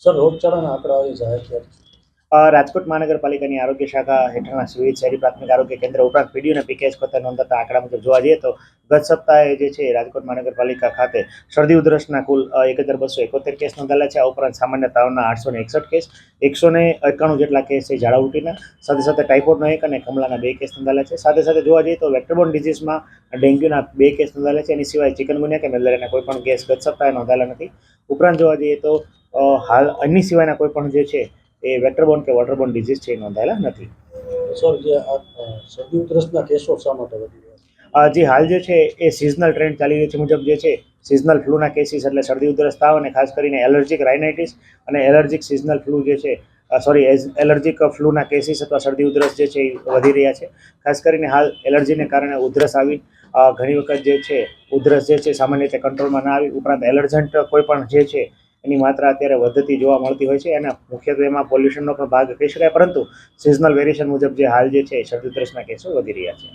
Sir, રોગચાળાના આંકડા આવી જાહેર થયા છે. રાજકોટ મહાનગરપાલિકાની આરોગ્ય શાખા હેઠળના વિવિધ શહેરી પ્રાથમિક આરોગ્ય કેન્દ્ર ઉપરાંત પીડીયુ અને પીકેએસ ખાતે નોંધાતા આંકડા મુજબ જોવા જઈએ તો ગત સપ્તાહે જે છે રાજકોટ મહાનગરપાલિકા ખાતે શરદી ઉધરસના કુલ 1271 કેસ નોંધાયેલા છે. આ ઉપરાંત સામાન્ય તાવના 861 કેસ, 191 જેટલા કેસ છે ઝાડા ઉલટીના, સાથે સાથે ટાઇફોઇડનો 1 અને કમળાના 2 કેસ નોંધાયેલા છે. સાથે સાથે જોવા જઈએ તો વેક્ટરબોર્ન ડિઝીઝમાં ડેન્ગ્યુના 2 કેસ નોંધાયેલા છે. એની સિવાય ચિકનગુનિયા કે મેલેરિયાના કોઈ પણ કેસ ગત સપ્તાહે નોંધાયેલા નથી. ઉપરાંત જોવા જઈએ તો હાલ એની સિવાયના કોઈ પણ જે છે એ વેક્ટરબોર્ન કે વોટરબોર્ન ડિઝીઝ છે એ નોંધાયેલા નથી. સર, જે આ શરદી ઉધરસના કેસો શા માટે વધી રહ્યા છે? જે હાલ જે છે એ સિઝનલ ટ્રેન્ડ ચાલી રહ્યો છે મુજબ જે છે સિઝનલ ફ્લૂના કેસીસ એટલે શરદી ઉધરસ તાવ અને ખાસ કરીને એલર્જીક રાઇનાઇટિસ અને એલર્જીક સિઝનલ ફ્લૂ જે છે એલર્જીક ફ્લૂના કેસીસ અથવા શરદી ઉધરસ જે છે એ વધી રહ્યા છે. ખાસ કરીને હાલ એલર્જીને કારણે ઉધરસ આવી ઘણી વખત જે છે ઉધરસ જે છે સામાન્ય રીતે કંટ્રોલમાં ના આવી, ઉપરાંત એલર્જન્ટ કોઈ પણ જે છે એની માત્રા અત્યારે વધતી જોવા મળતી હોય છે. એના મુખ્યત્વે એમાં પોલ્યુશનનો પણ ભાગ કહી શકાય, પરંતુ સિઝનલ વેરિએશન મુજબ જે હાલ જે છે શરદી ઉધરસના કેસો વધી રહ્યા છે.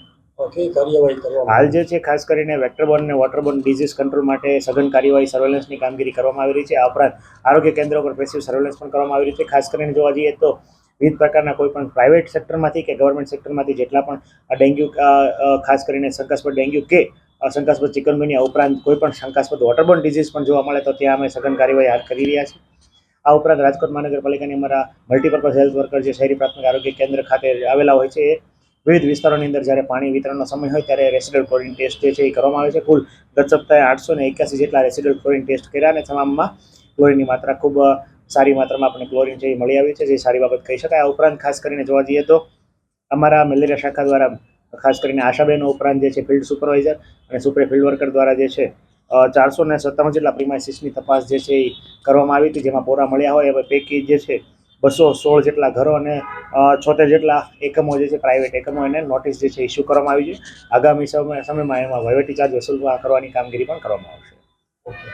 કઈ કાર્યવાહી કરવામાં હાલ જે છે ખાસ કરીને વેક્ટરબોર્ન અને વોટરબોર્ન ડિઝીઝ કંટ્રોલ માટે સઘન કાર્યવાહી સર્વેલન્સની કામગીરી કરવામાં આવી રહી છે. આ ઉપરાંત આરોગ્ય કેન્દ્રો પર પેસિવ સર્વેલન્સ પણ કરવામાં આવી રહી છે. ખાસ કરીને જોવા જઈએ તો વિવિધ પ્રકારના કોઈ પણ પ્રાઇવેટ સેક્ટરમાંથી કે ગવર્મેન્ટ સેક્ટરમાંથી જેટલા પણ ડેન્ગ્યુ ખાસ કરીને શંકાસ્પદ ડેન્ગ્યુ કે શંકાસ્પદ ચિકનગુનિયા ઉપરાંત કોઈ પણ શંકાસ્પદ વોટરબોર્ન ડિઝીઝ પણ જોવા મળે તો ત્યાં અમે સઘન કાર્યવાહી હાથ કરી રહ્યા છીએ. આ ઉપરાંત રાજકોટ મહાનગરપાલિકાની અમારા મલ્ટીપર્પઝ હેલ્થ વર્કર જે શહેરી પ્રાથમિક આરોગ્ય કેન્દ્ર ખાતે આવેલા હોય છે એ વિવિધ વિસ્તારોની અંદર જ્યારે પાણી વિતરણનો સમય હોય ત્યારે રેસિડલ ક્લોરિન ટેસ્ટ જે છે એ કરવામાં આવે છે. કુલ ગત સપ્તાહે 881 જેટલા રેસિડલ ક્લોરિન ટેસ્ટ કર્યા અને તમામમાં ક્લોરિનની માત્રા ખૂબ સારી માત્રામાં આપણે ક્લોરિન છે એ મળી આવી છે, જે સારી બાબત કહી શકાય. આ ઉપરાંત ખાસ કરીને જોવા જઈએ તો અમારા મેલેરિયા શાખા દ્વારા ખાસ કરીને આશાબેનો ઉપરાંત જે છે ફિલ્ડ સુપરવાઇઝર અને સુપર ફિલ્ડ વર્કર દ્વારા જે છે 457 જેટલા પ્રિમાઇસીસની તપાસ જે છે એ કરવામાં આવી હતી, જેમાં પોરા મળ્યા હોય એ પૈકી જે છે 216 જેટલા ઘરો અને 76 જેટલા એકમો જે છે પ્રાઇવેટ એકમો એને નોટિસ જે છે ઇસ્યુ કરવામાં આવી છે. આગામી સમયમાં એમાં વહીવટી ચાર્જ વસૂલ કરવાની કામગીરી પણ કરવામાં આવશે.